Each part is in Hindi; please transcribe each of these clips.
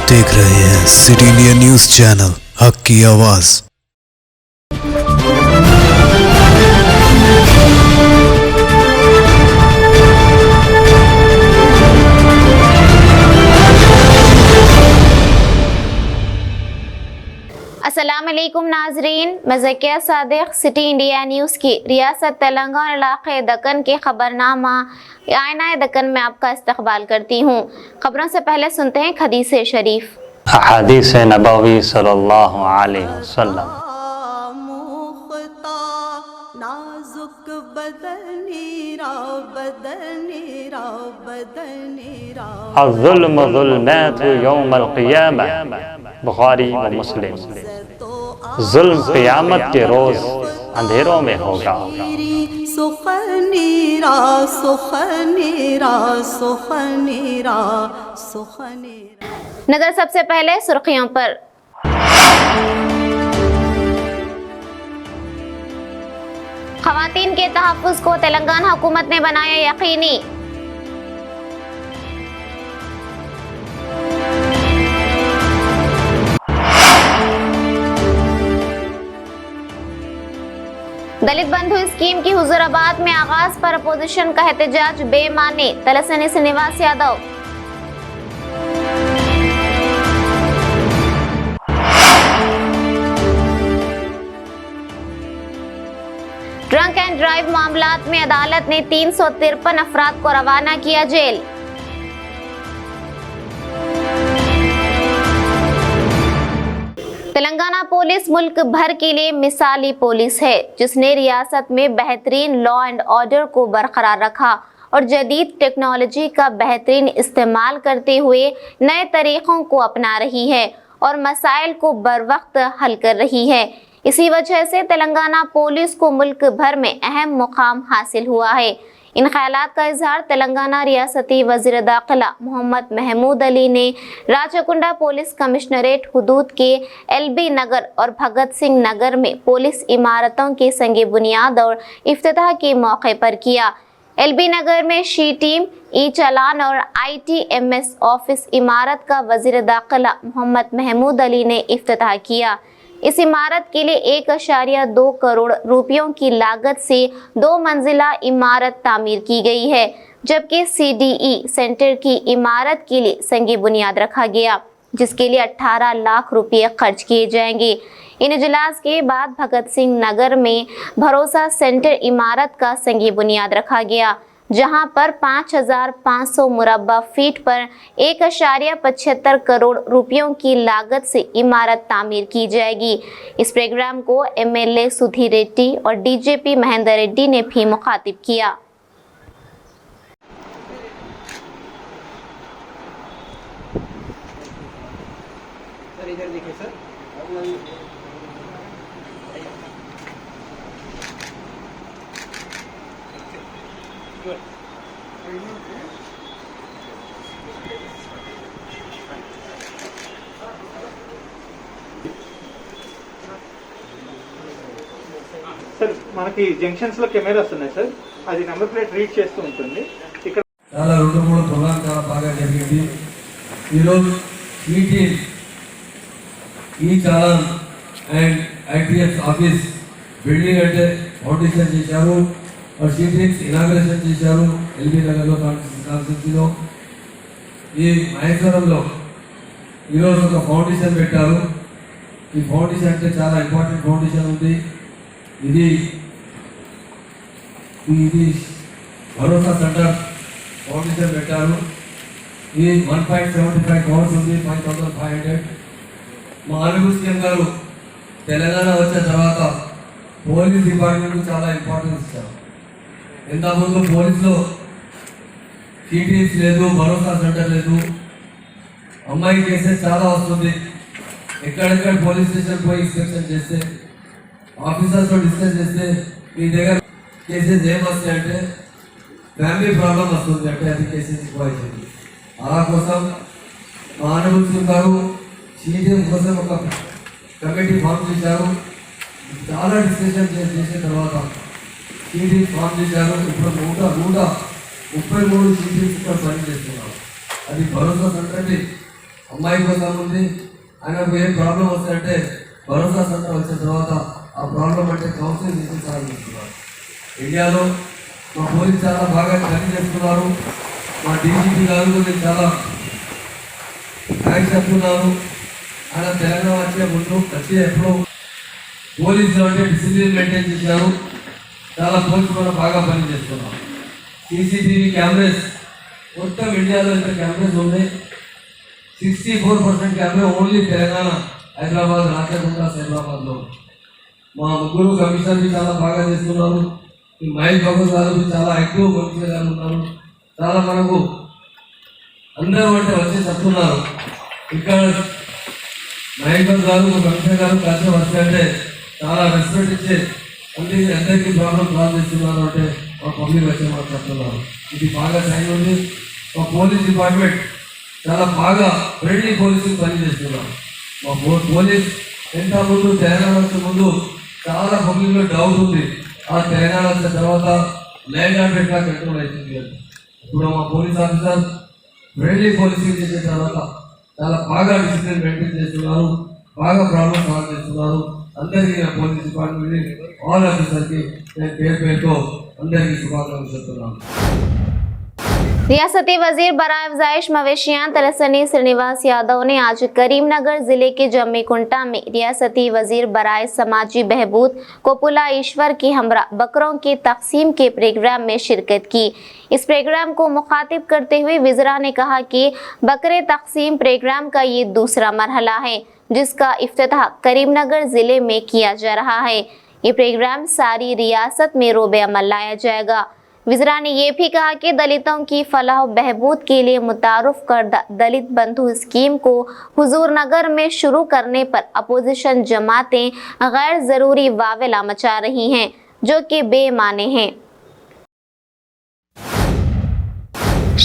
देख रहे हैं सिटी इंडिया न्यूज चैनल, हक की आवाज। अस्सलामुअलैकुम नाजरीन, मैं Zakia Sadiq city India news की रियासत तेलंगाना इलाक़े दक्कन के खबरनामा आईना दक्कन में आपका इस्तकबाल करती हूँ। खबरों से पहले सुनते हैं हदीस शरीफ। हदीस नबवी सल्लल्लाहु अलैहि वसल्लम। अज़्ज़ुल्मु ज़ुल्मातु यौमल क़ियामह, बुखारी व मुस्लिम। जुल्म क़यामत के रोज अंधेरों में होगा। नजर सबसे पहले सुर्खियों पर। ख़वातीन के तहफ़्फ़ुज़ को तेलंगाना हुकूमत ने बनाया यकीनी। दलित बंधु स्कीम की हुजूराबाद में आगाज पर अपोजिशन का एहतजाज बेमानी, Talasani Srinivas Yadav. Drunk and drive मामलात में अदालत ने 353 अफराद को रवाना किया जेल। तेलंगाना पुलिस मुल्क भर के लिए मिसाली पुलिस है, जिसने रियासत में बेहतरीन लॉ एंड ऑर्डर को बरकरार रखा और जदीद टेक्नोलॉजी का बेहतरीन इस्तेमाल करते हुए नए तरीकों को अपना रही है और मसाइल को बरवक्त हल कर रही है। इसी वजह से तेलंगाना पुलिस को मुल्क भर में अहम मुकाम हासिल हुआ है। इन ख्यालात का इजहार तेलंगाना रियासती वज़ीर दाखिला मोहम्मद महमूद अली ने राचकुंडा पुलिस कमिश्नरेट हुदूद के एलबी नगर और भगत सिंह नगर में पुलिस इमारतों के संगे बुनियाद और इफ्तिताह के मौके पर किया। एलबी नगर में शी टीम, ई चालान और ITMS ऑफिस इमारत का वज़ीर दाखिला मोहम्मद महमूद अली ने इफ्तिताह किया। इस इमारत के लिए 1.2 करोड़ रुपयों की लागत से 2 मंजिला इमारत तामीर की गई है, जबकि CDE सेंटर की इमारत के लिए संगी बुनियाद रखा गया, जिसके लिए 18 लाख रुपये खर्च किए जाएंगे। इन इजलास के बाद भगत सिंह नगर में भरोसा सेंटर इमारत का संगी बुनियाद रखा गया, जहां पर 5,500 मुरब्बा फीट पर 1.75 करोड़ रुपयों की लागत से इमारत तामीर की जाएगी। इस प्रोग्राम को MLA सुधीर रेड्डी और DJP महेंद्र रेड्डी ने भी मुखातिब किया। సార్ మనకి జంక్షన్స్ లో కెమెరాస్ ఉన్నాయి సార్, అది నెంబర్ ప్లేట్ రీడ్ చేస్తూ ఉంటుంది. ఇక్కడ చాలా 2-3 ప్రోగ్రామ్ చాలా బాగా జరిగింది. ఈరోజు ఈ challan and ITS office building అంటే ఫౌండేషన్ చేశారు, షీటింగ్స్ ఇనాగ్రేషన్ చేశారు ఎల్బీ నగర్లో కాన్స్టిట్యూన్సీలో. ఈ మహేశ్వరంలో ఈరోజు ఒక ఫౌండేషన్ పెట్టారు. ఈ ఫౌండేషన్ అంటే చాలా ఇంపార్టెంట్ ఫౌండేషన్ ఉంది. ఇది భరోసా సెంటర్ ఫౌండేషన్ పెట్టారు. ఇది 1.75 crores ఉంది, 5,500. మా ఆర్మీ సీఎం గారు తెలంగాణ వచ్చిన తర్వాత పోలీస్ డిపార్ట్మెంట్కు చాలా ఇంపార్టెన్స్ ఇచ్చారు. ఇంతకుముందు పోలీసులో CTs లేదు, భరోసా సెంటర్ లేదు. అమ్మాయి కేసెస్ చాలా వస్తుంది. ఎక్కడెక్కడ పోలీస్ స్టేషన్ పోయి ఇన్స్పెక్షన్ చేస్తే, ఆఫీసర్స్తో డిస్కస్ చేస్తే మీ దగ్గర కేసెస్ ఏమొస్తాయంటే ఫ్యామిలీ ప్రాబ్లం వస్తుంది అంటే అది కేసెస్ ఎక్కువ అవుతుంది. అలా కోసం మా ఆనబుల్ గారు CTM కోసం ఒక కమిటీ ఫామ్ చేశారు. చాలా డిస్కషన్ చేసిన తర్వాత CTM ఫామ్ చేశారు. ఇప్పుడు 133 CTs ఇక్కడ పని చేస్తున్నారు. అది భరోసా సెంటర్ని అమ్మాయి కోసం ఉంది. ఆయనకు ఏ ప్రాబ్లం వస్తుందంటే భరోసా సెంటర్ వచ్చిన తర్వాత ఆ ప్రాబ్లం అంటే కౌన్సిలింగ్ ఇచ్చి సాల్వ్ చేస్తున్నారు. ఇండియాలో మా పోలీస్ చాలా బాగా పని చేస్తున్నారు. మా డీజీపీ గారు గురించి చాలా థ్యాంక్స్ చెప్తున్నారు. ఆయన తెలంగాణ వచ్చే ఎప్పుడో పోలీసులు అంటే డిసిప్లిన్ మెయింటైన్ చేశారు. చాలా పోలీసు కూడా బాగా పనిచేస్తున్నారు. సీసీటీవీ కెమెరాస్ మొత్తం ఇండియాలో ఇంత కెమెరాస్ ఉన్నాయి. 64% కెమెరా ఓన్లీ తెలంగాణ, హైదరాబాద్, రాచకొండ, సైబరాబాద్లో. మా ముగ్గురు కమిషనర్ చాలా బాగా చేస్తున్నారు. ఈ మహేష్ బాబు గారు చాలా యాక్టివ్ కమిషనర్ గారు ఉన్నారు. చాలా మనకు అందరూ అంటే వచ్చి చెప్తున్నారు. ఇక్కడ మహేష్ బాబు గారు కమిషనర్ గారు కలిసి వస్తే చాలా రెస్పెక్ట్ ఇచ్చే అందరికీ ప్రాబ్లం సాల్వ్ చేస్తున్నారు అంటే మా పబ్లిక్ వచ్చి మాకు చెప్తున్నారు. ఇది బాగా సైన్ ఉంది. మా పోలీస్ డిపార్ట్మెంట్ చాలా బాగా ఫ్రెండ్లీ పోలీసింగ్ పనిచేస్తున్నారు. మా పోలీస్ ఎంత ముందు తెలంగాణ వచ్చే ముందు చాలా పబ్లిక్లో డౌట్ ఉంది. ఆ తెలంగాణ వచ్చిన తర్వాత ల్యాండ్ ఆర్డర్ ఎట్లా కంట్రోల్ అవుతుంది అని. ఇప్పుడు మా పోలీస్ ఆఫీసర్ ఫ్రెండ్లీ పోలీసింగ్ చేసిన తర్వాత చాలా బాగా డిసిప్లిన్ మెయింటైన్ చేస్తున్నారు. బాగా ప్రాబ్లమ్ సాల్వ్ చేస్తున్నారు. అందరికీ నా పోలీస్ డిపార్ట్మెంట్ ఆల్ ఆఫీసర్కి నేను పేరుతో అందరికీ శుభాకాంక్షలు చెప్తున్నాను. रियासती वजीर बराए अफजाइश मवेशियां तलसनी श्रीनिवास यादव ने आज करीमनगर जिले के जम्मीकुंटा में रियासती वजीर बराए समाजी बहबूद कोपुला ईश्वर की हमरा बकरों के तकसीम के प्रोग्राम में शिरकत की। इस प्रोग्राम को मुखातिब करते हुए वज़रा ने कहा कि बकरे तकसीम प्रोग्राम का ये दूसरा मरहला है, जिसका इफ्तिताह करीमनगर जिले में किया जा रहा है। ये प्रोग्राम सारी रियासत में रोबे अमल लाया जाएगा। वज़रा ने यह भी कहा कि दलितों की फलाह बहबूद के लिए मुतारुफ करदा दलित बंधु स्कीम को हुजूर नगर में शुरू करने पर अपोजिशन जमातें गैर ज़रूरी वावेला मचा रही हैं, जो कि बेमाने हैं।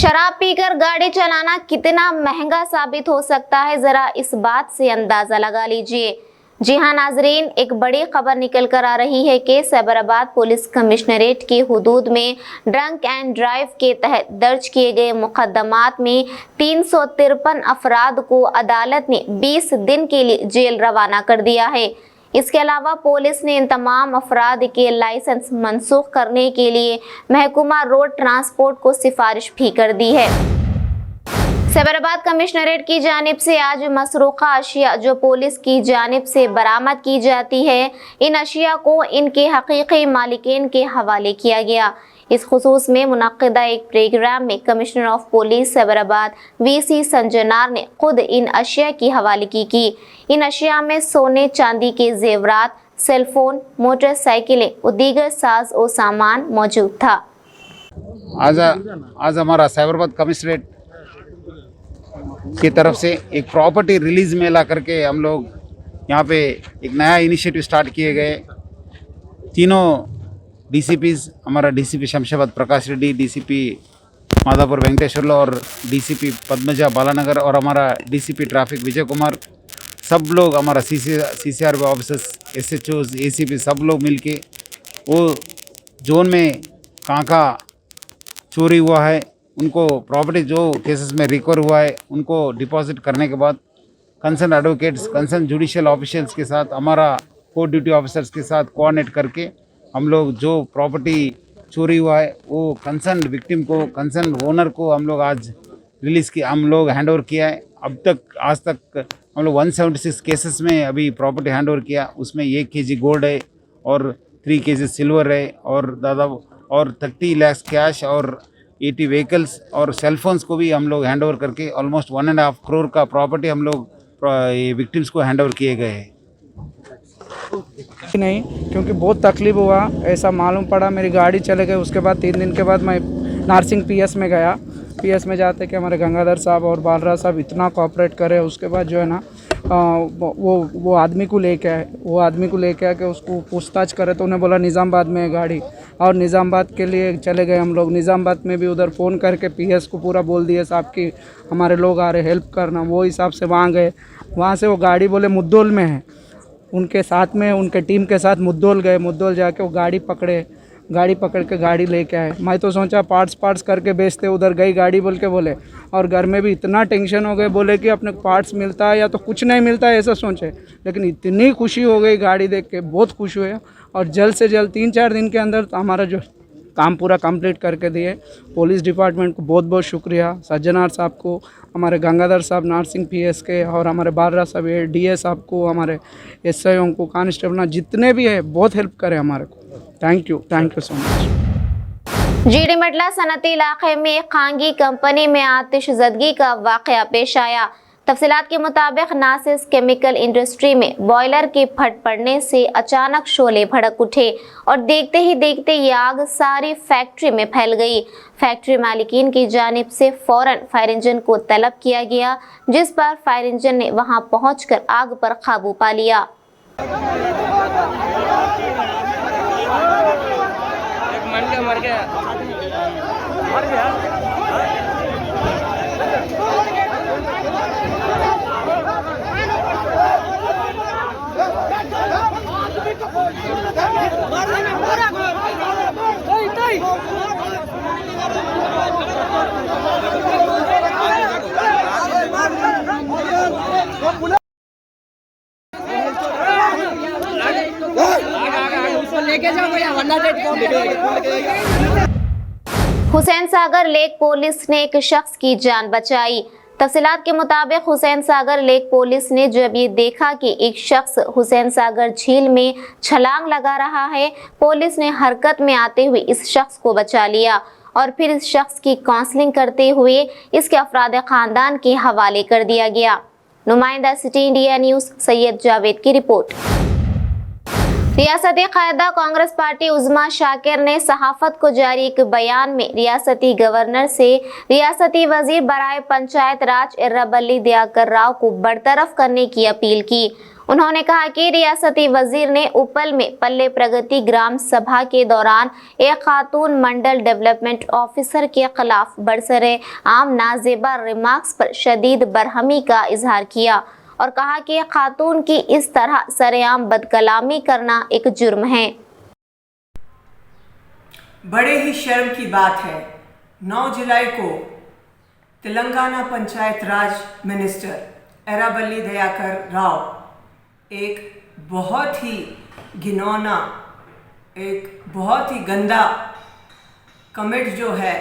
शराब पीकर गाड़ी चलाना कितना महंगा साबित हो सकता है, ज़रा इस बात से अंदाज़ा लगा लीजिए। जी हाँ नाजरीन, एक बड़ी खबर निकल कर आ रही है कि सैबराबाद पुलिस कमिश्नरेट की हुदूद में ड्रंक एंड ड्राइव के तहत दर्ज किए गए मुकदमात में 353 अफराद को अदालत ने 20 दिन के लिए जेल रवाना कर दिया है। इसके अलावा पुलिस ने इन तमाम अफराद के लाइसेंस मनसूख करने के लिए महकमा रोड ट्रांसपोर्ट को सिफारिश भी कर दी है। सैबराबाद कमिश्नरेट की जानिब से आज मसरूखा अशिया जो पुलिस की जानिब से बरामद की जाती है, इन अशिया को इनके हकीकी मालिकीन के हवाले किया गया। इस खुसूस में मुनक्किदा एक प्रोग्राम में commissioner of police Cyberabad VC Sajjanar ने खुद इन अशिया की हवालगी की। इन अशिया में सोने चांदी के जेवरात, सेलफोन, मोटरसाइकिलें और दीगर साज और सामान मौजूद था। आज हमारा सैबराबाद कमिश्नरेट की तरफ से एक प्रॉपर्टी रिलीज़ मेला करके हम लोग यहाँ पे एक नया इनिशिएटिव स्टार्ट किए गए। तीनों डीसीपीज़, हमारा डीसीपी शमशाबाद प्रकाश रेड्डी, डीसीपी माधापुर वेंकटेश्वरलो और डीसीपी पद्मजा बालानगर और हमारा डीसीपी ट्रैफिक विजय कुमार, सब लोग हमारा सीसीआर ऑफिसर्स, एसएचओज, एसीपी सब लोग मिलके वो जोन में कहाँ चोरी हुआ है, उनको प्रॉपर्टी जो केसेस में रिकवर हुआ है उनको डिपॉजिट करने के बाद concern advocates, concern judicial officials के साथ, हमारा कोर्ट ड्यूटी ऑफिसर्स के साथ कोऑर्डिनेट करके हम लोग जो प्रॉपर्टी चोरी हुआ है वो कंसर्न विक्टिम को, कंसर्न ओनर को हम लोग आज रिलीज़ किया, हम लोग हैंड ओवर किया है। अब तक आज तक हम लोग 176 केसेस में अभी प्रॉपर्टी हैंड ओवर किया। उसमें 1 kg गोल्ड है और 3 kg सिल्वर है और दादा और 30 लाख कैश और 80 व्हीकल्स और सेलफोन्स को भी हम लोग हैंड ओवर करके ऑलमोस्ट 1.5 करोड़ का प्रॉपर्टी हम लोग विक्टिम्स को हैंड ओवर किए गए हैं। नहीं, क्योंकि बहुत तकलीफ हुआ, ऐसा मालूम पड़ा मेरी गाड़ी चले गई। उसके बाद 3 दिन के बाद मैं नारसिंग पीएस में गया। पीएस में जाते कि हमारे गंगाधर साहब और बालराज साहब इतना कोऑपरेट करे। उसके बाद जो है ना वो आदमी को लेके आए, वो आदमी को लेके आके उसको पूछताछ करे तो उन्हें बोला निज़ामबाद में है गाड़ी, और निज़ामबाद के लिए चले गए हम लोग। निज़ामबाद में भी उधर फ़ोन करके पीएस को पूरा बोल दिए साहब कि हमारे लोग आ रहे हेल्प करना। वो हिसाब से वहाँ गए। वहाँ से वो गाड़ी बोले मुद्दोल में है, उनके साथ में उनके टीम के साथ मुद्दोल गए। मुद्दोल जाके वो गाड़ी पकड़े, गाड़ी पकड़ के गाड़ी लेके आए। मैं तो सोचा पार्ट्स करके बेचते, उधर गई गाड़ी बोल के बोले, और घर में भी इतना टेंशन हो गए, बोले कि अपने पार्ट्स मिलता है या तो कुछ नहीं मिलता है ऐसा सोचे, लेकिन इतनी खुशी हो गई गाड़ी देख के, बहुत खुश हुए। और जल्द से जल्द 3-4 दिन के अंदर तो हमारा जो काम पूरा कंप्लीट करके दिए। पुलिस डिपार्टमेंट को बहुत बहुत शुक्रिया, सज्जनार साहब को, हमारे गंगाधर साहब नारसिंह पीएस के, और हमारे बालरा साहब डीए साहब को, हमारे एसआईओ को, कांस्टेबल जितने भी है बहुत हेल्प करे हमारे को। Thank you so much. Jeedimetla सनती इलाके में खांगी कंपनी में आतिशज़दगी का वाक़या पेश आया। तफसीलात के मुताबिक नासिस केमिकल इंडस्ट्री में बॉयलर के फट पड़ने से अचानक शोले भड़क उठे और देखते ही देखते ये आग सारी फैक्ट्री में फैल गई। फैक्ट्री मालिकीन की जानिब से फौरन फायर इंजन को तलब किया गया, जिस पर फायर इंजन ने वहां पहुंचकर आग पर काबू पा लिया। मर गया। हुसैन सागर लेक पुलिस ने एक शख्स की जान बचाई। तफसीलात के मुताबिक हुसैन सागर लेक पुलिस ने जब ये देखा कि एक शख्स हुसैन सागर झील में छलांग लगा रहा है, पुलिस ने हरकत में आते हुए इस शख्स को बचा लिया और फिर इस शख्स की काउंसलिंग करते हुए इसके अफराद खानदान के हवाले कर दिया गया। नुमाइंदा city India news Syed Javed की रिपोर्ट। रियासती कायदा कांग्रेस पार्टी उज़्मा शाकिर ने सहाफत को जारी एक बयान में रियासती गवर्नर से रियासती वजीर बराए पंचायत राज एर्राबल्ली दयाकर राव को बरतरफ करने की अपील की। उन्होंने कहा कि रियासती वजीर ने उपल में पल्ले प्रगति ग्राम सभा के दौरान एक खातून मंडल डेवलपमेंट ऑफिसर के खिलाफ बरसरे आम नाजेबा रिमार्क्स पर शदीद बरहमी का इजहार किया और कहा कि खातून की इस तरह सरेआम बदकलामी करना एक जुर्म है। बड़े ही शर्म की बात है, 9 जुलाई को तेलंगाना पंचायत राज मिनिस्टर एर्राबल्ली दयाकर राव एक बहुत ही घिनौना, एक बहुत ही गंदा कमेंट जो है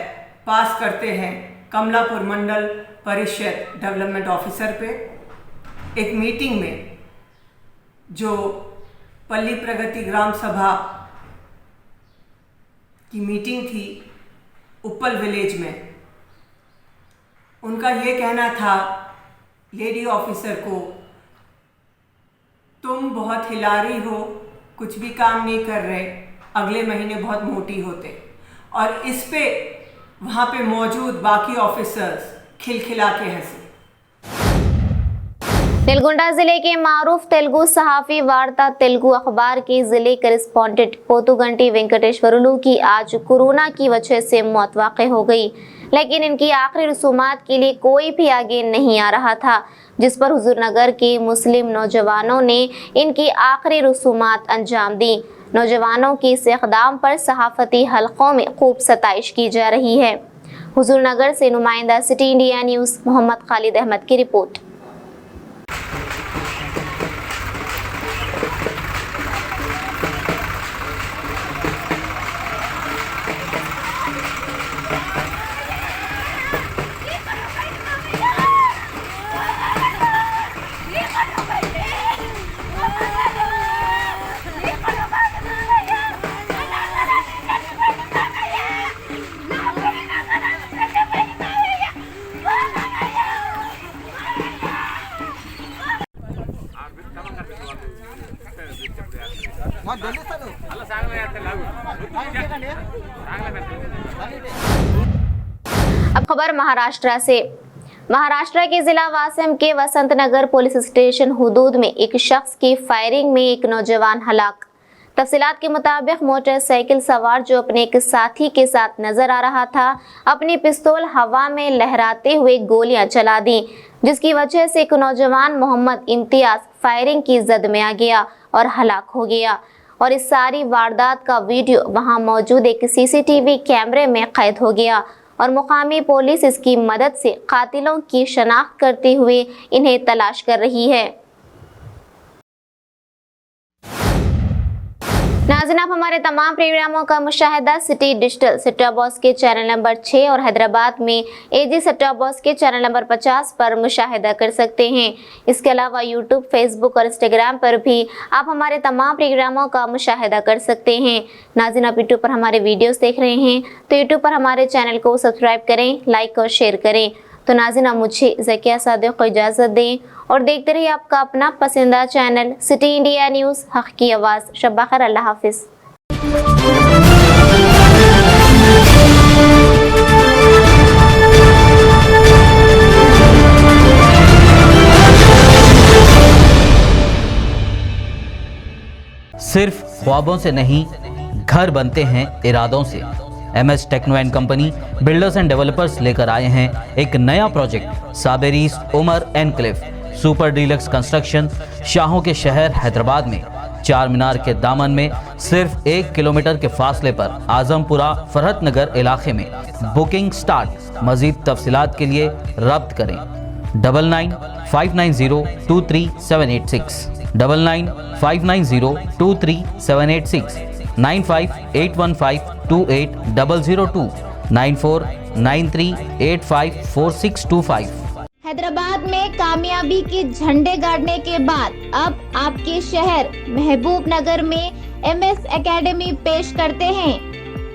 पास करते हैं कमलापुर मंडल परिषद डेवलपमेंट ऑफिसर पे। एक मीटिंग में जो पल्ली प्रगति ग्राम सभा की मीटिंग थी उपल विलेज में, उनका ये कहना था लेडी ऑफिसर को, तुम बहुत हिलारी हो, कुछ भी काम नहीं कर रहे, अगले महीने बहुत मोटी होते। और इस पे वहाँ पे मौजूद बाकी ऑफिसर्स खिलखिला के हंसे। नलगोंडा जिले के मारूफ तेलुगु सहाफ़ी वार्ता तेलुगु अखबार के जिले करेस्पॉन्डेंट पोतुगंटी वेंकटेश्वरुलु की आज कोरोना की वजह से मौत वाक़ई हो गई, लेकिन इनकी आखिरी रसूमात के लिए कोई भी आगे नहीं आ रहा था, जिस पर हुजूरनगर के मुस्लिम नौजवानों ने इनकी आखिरी रसूमात अंजाम दी। नौजवानों की इस इक़दाम पर सहाफ़ती हलक़ों में खूब सताइश की जा रही है। हुजूरनगर से नुमाइंदा city India news Mohammed Khalid Ahmed की रिपोर्ट। अब खबर महाराष्ट्र से। महाराष्ट्र के जिला वासिम के वसंत नगर पुलिस स्टेशन हुदूद में एक शख्स की फायरिंग में एक नौजवान हलाक। तफसीलात के मुताबिक मोटरसाइकिल सवार जो अपने एक साथी के साथ नजर आ रहा था, अपनी पिस्तौल हवा में लहराते हुए गोलियां चला दी, जिसकी वजह से एक नौजवान मोहम्मद इम्तियाज फायरिंग की जद में आ गया और हलाक हो गया। और इस सारी वारदात का वीडियो वहां मौजूद एक सीसीटीवी कैमरे में कैद हो गया और मुकामी पुलिस इसकी मदद से कातिलों की शनाख्त करते हुए इन्हें तलाश कर रही है। नाज़रीन, आप हमारे तमाम प्रोग्रामों का मुशाहिदा city digital set top box के चैनल नंबर 6 और हैदराबाद में एजी सेट टॉप बॉक्स के चैनल नंबर 50 पर मुशाहिदा कर सकते हैं। इसके अलावा यूट्यूब, फेसबुक और इंस्टाग्राम पर भी आप हमारे तमाम प्रोग्रामों का मुशाहिदा कर सकते हैं। नाज़रीन, आप यूट्यूब पर हमारे वीडियोस देख रहे हैं तो यूट्यूब पर हमारे चैनल को सब्सक्राइब करें, लाइक और शेयर करें। तो नाज़रीन, आप मुझे ज़किया सादिक को इजाज़त दें और देखते रहिए आपका अपना पसंदीदा चैनल सिटी इंडिया न्यूज़, हक़ की आवाज़। शब्बा खैर, अल्लाह हाफ़िज़। सिर्फ ख्वाबों से नहीं, घर बनते हैं इरादों से। MS techno and company builders and developers लेकर आए हैं एक नया प्रोजेक्ट, साबेरीज Umar enclave super deluxe construction, शाहों के शहर हैदराबाद में। चार मीनार के दामन में सिर्फ 1 किलोमीटर के फासले पर आजमपुरा फरहत नगर इलाके में। Booking start. मजीद तफसीलात के लिए रब्त करें 9959023786, 9959023786, 9581528002, 9493854625। हैदराबाद में कामयाबी के झंडे गाड़ने के बाद अब आपके शहर महबूब नगर में MS एकेडमी पेश करते हैं।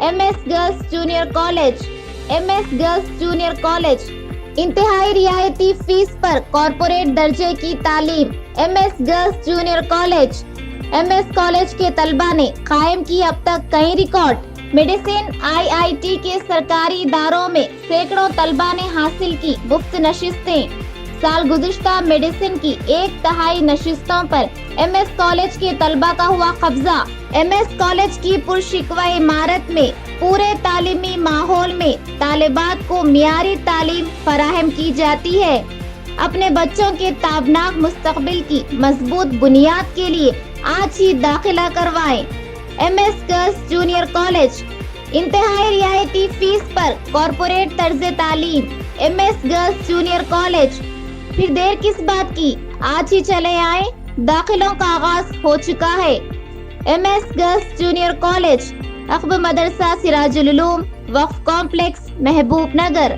MS girls junior college. MS girls junior college इंतहाई रियायती फीस पर कॉरपोरेट दर्जे की तालीम। MS girls junior college. MS college के तलबा ने कायम की अब तक कई रिकॉर्ड। मेडिसिन IIT के सरकारी इदारों में सैकड़ों तलबा ने हासिल की मुफ्त नशिस्तें। साल गुज़िश्ता मेडिसिन की 1/3 नशिस्तों पर MS कॉलेज के तलबा का हुआ कब्जा। MS कॉलेज की पुरशिकवा इमारत में पूरे तालीमी माहौल में तालिबात को मियारी तालीम फराहम की जाती है। अपने बच्चों के ताबनाक मुस्तकबिल की मजबूत बुनियाद के लिए आज ही दाखिला करवाएं। MS गर्ल्स जूनियर कॉलेज इंतहाई रियायती फीस पर कॉरपोरेट तर्ज तालीम। MS गर्ल्स जूनियर कॉलेज, फिर देर किस बात की, आज ही चले आए, दाखिलों का आगाज हो चुका है। MS गर्ल्स जूनियर कॉलेज, अक़ब मदरसा सिराजुल उलूम, वक्फ कॉम्प्लेक्स, महबूब नगर।